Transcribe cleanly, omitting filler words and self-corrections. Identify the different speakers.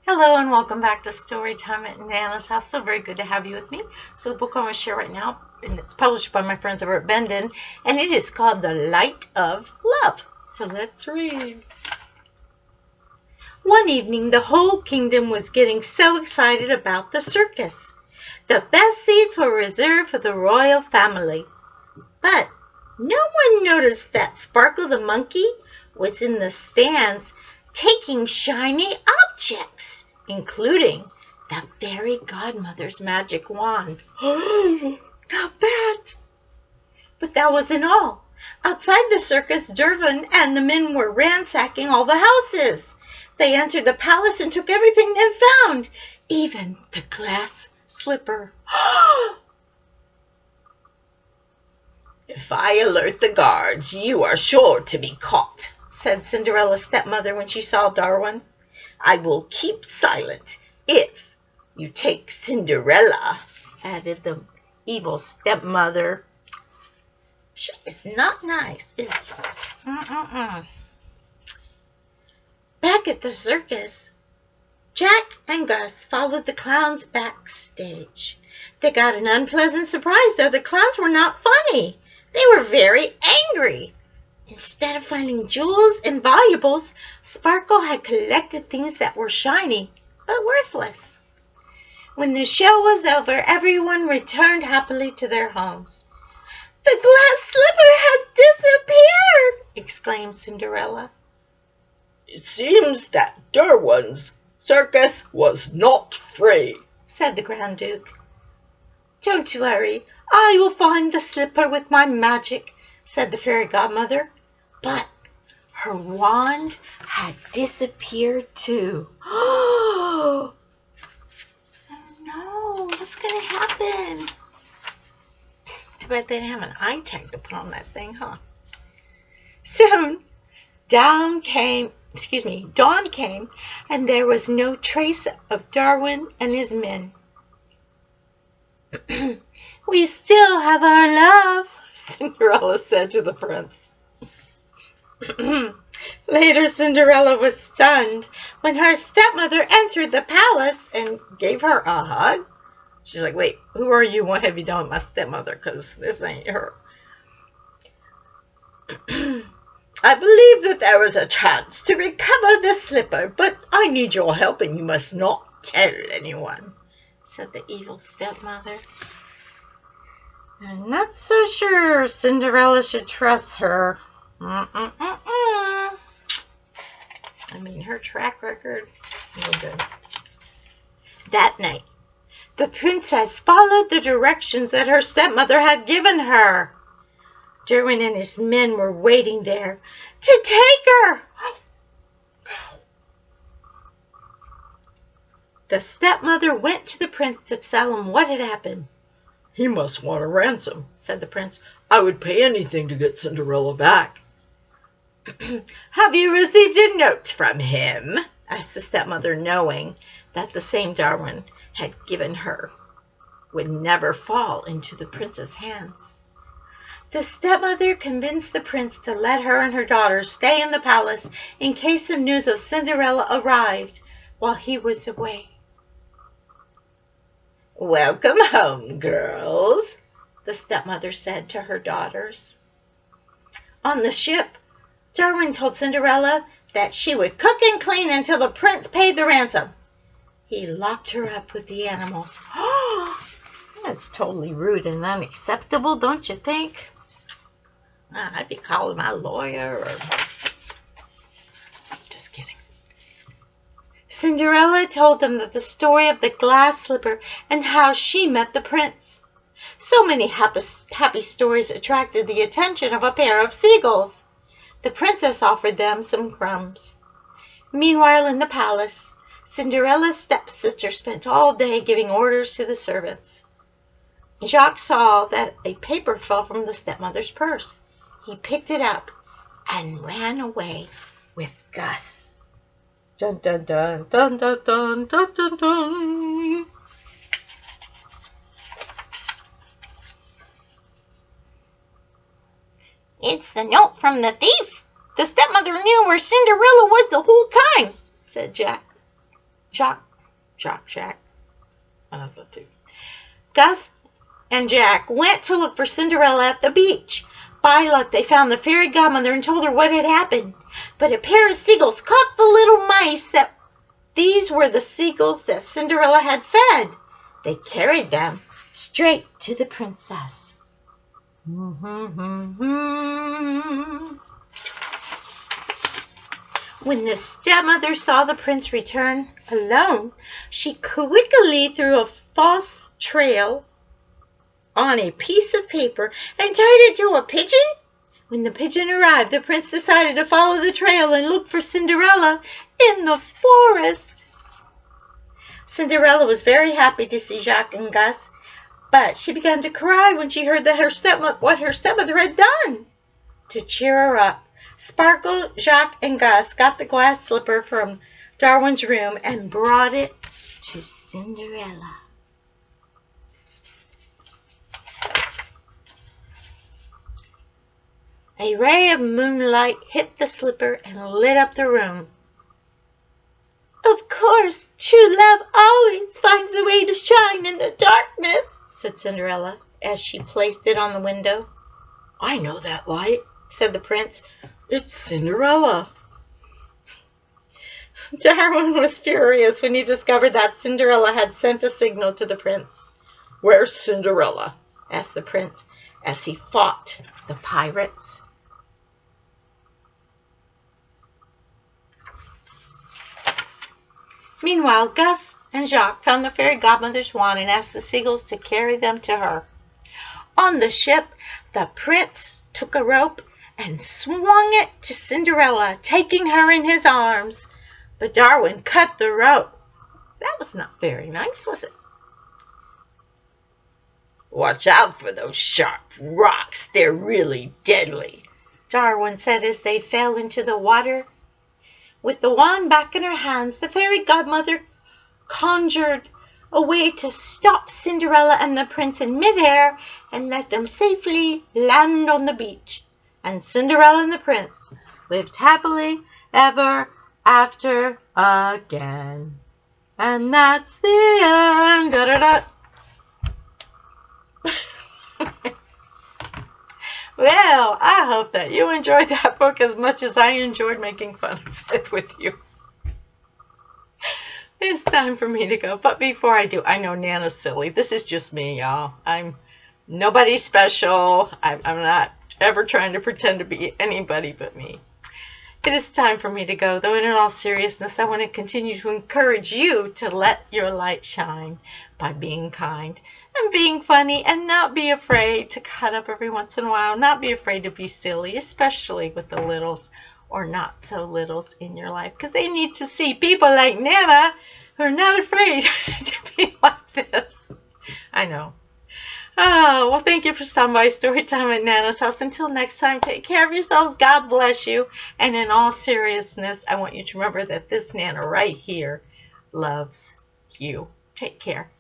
Speaker 1: Hello and welcome back to Storytime at Nana's house. So very good to have you with me. So the book I'm going to share right now, and it's published by my friends over at Bendon, and it is called The Light of Love. So let's read. One evening, the whole kingdom was getting so excited about the circus. The best seats were reserved for the royal family. But no one noticed that Sparkle the monkey was in the stands taking shiny objects, including the fairy godmother's magic wand. Oh, not that! But that wasn't all. Outside the circus, Dervin and the men were ransacking all the houses. They entered the palace and took everything they found, even the glass slipper.
Speaker 2: "If I alert the guards, you are sure to be caught,"
Speaker 1: said Cinderella's stepmother when she saw Darwin.
Speaker 2: "I will keep silent if you take Cinderella,"
Speaker 1: added the evil stepmother. She is not nice, is she? Back at the circus, Jack and Gus followed the clowns backstage. They got an unpleasant surprise, though. The clowns were not funny. They were very angry. Instead of finding jewels and valuables, Sparkle had collected things that were shiny but worthless. When the show was over, everyone returned happily to their homes. "The glass slipper has disappeared!" exclaimed Cinderella.
Speaker 2: "It seems that Derwin's circus was not free,"
Speaker 1: said the Grand Duke. "Don't worry, I will find the slipper with my magic," said the fairy godmother. But her wand had disappeared too. Oh no, what's going to happen? Too bad they didn't have an eye tag to put on that thing, huh? Soon, dawn came, and there was no trace of Darwin and his men. "We still have our love," Cinderella said to the prince. Later, Cinderella was stunned when her stepmother entered the palace and gave her a hug. She's like, "Wait, who are you? What have you done with my stepmother? Because this ain't her."
Speaker 2: "I believe that there is a chance to recover the slipper, but I need your help and you must not tell anyone,"
Speaker 1: said the evil stepmother. I'm not so sure Cinderella should trust her. I mean, her track record, no good. That night, the princess followed the directions that her stepmother had given her. Derwin and his men were waiting there to take her. The stepmother went to the prince to tell him what had happened.
Speaker 2: "He must want a ransom," said the prince. "I would pay anything to get Cinderella back."
Speaker 1: "Have you received a note from him?" asked the stepmother, knowing that the same Darwin had given her would never fall into the prince's hands. The stepmother convinced the prince to let her and her daughters stay in the palace in case some news of Cinderella arrived while he was away.
Speaker 2: "Welcome home, girls,"
Speaker 1: the stepmother said to her daughters. On the ship, Darwin told Cinderella that she would cook and clean until the prince paid the ransom. He locked her up with the animals. That's totally rude and unacceptable, don't you think? I'd be calling my lawyer or... Just kidding. Cinderella told them that the story of the glass slipper and how she met the prince. So many happy stories attracted the attention of a pair of seagulls. The princess offered them some crumbs. Meanwhile, in the palace, Cinderella's stepsister spent all day giving orders to the servants. Jacques saw that a paper fell from the stepmother's purse. He picked it up and ran away with Gus. Dun dun dun dun dun dun dun dun dun. "It's the note from the thief. The stepmother knew where Cinderella was the whole time," said Jack. Jack, one of the two. Gus and Jack went to look for Cinderella at the beach. By luck, they found the fairy godmother and told her what had happened. But a pair of seagulls caught the little mice. These were the seagulls that Cinderella had fed. They carried them straight to the princess. When the stepmother saw the prince return alone, she quickly threw a false trail on a piece of paper and tied it to a pigeon. When the pigeon arrived, the prince decided to follow the trail and look for Cinderella in the forest. Cinderella was very happy to see Jacques and Gus, but she began to cry when she heard that what her stepmother had done. To cheer her up, Sparkle, Jacques, and Gus got the glass slipper from Darwin's room and brought it to Cinderella. A ray of moonlight hit the slipper and lit up the room. "Of course, true love always finds a way to shine in the darkness," said Cinderella as she placed it on the window.
Speaker 2: "I know that light," said the prince. "It's Cinderella."
Speaker 1: Darwin was furious when he discovered that Cinderella had sent a signal to the prince.
Speaker 2: "Where's Cinderella?"
Speaker 1: asked the prince as he fought the pirates. Meanwhile, Gus and Jacques found the fairy godmother's wand and asked the seagulls to carry them to her. On the ship, the prince took a rope and swung it to Cinderella, taking her in his arms. But Darwin cut the rope. That was not very nice, was it?
Speaker 2: "Watch out for those sharp rocks. They're really deadly,"
Speaker 1: Darwin said as they fell into the water. With the wand back in her hands, the fairy godmother conjured a way to stop Cinderella and the prince in midair and let them safely land on the beach. And Cinderella and the prince lived happily ever after again. And that's the end. Da-da-da. Well, I hope that you enjoyed that book as much as I enjoyed making fun of it with you. It's time for me to go. But before I do, I know Nana's silly. This is just me, y'all. I'm nobody special. I'm not ever trying to pretend to be anybody but me. It is time for me to go, though in all seriousness, I want to continue to encourage you to let your light shine by being kind and being funny and not be afraid to cut up every once in a while, not be afraid to be silly, especially with the littles or not so littles in your life, because they need to see people like Nana who are not afraid to be like this. I know. Oh, well, thank you for stopping by Storytime at Nana's house. Until next time, take care of yourselves. God bless you. And in all seriousness, I want you to remember that this Nana right here loves you. Take care.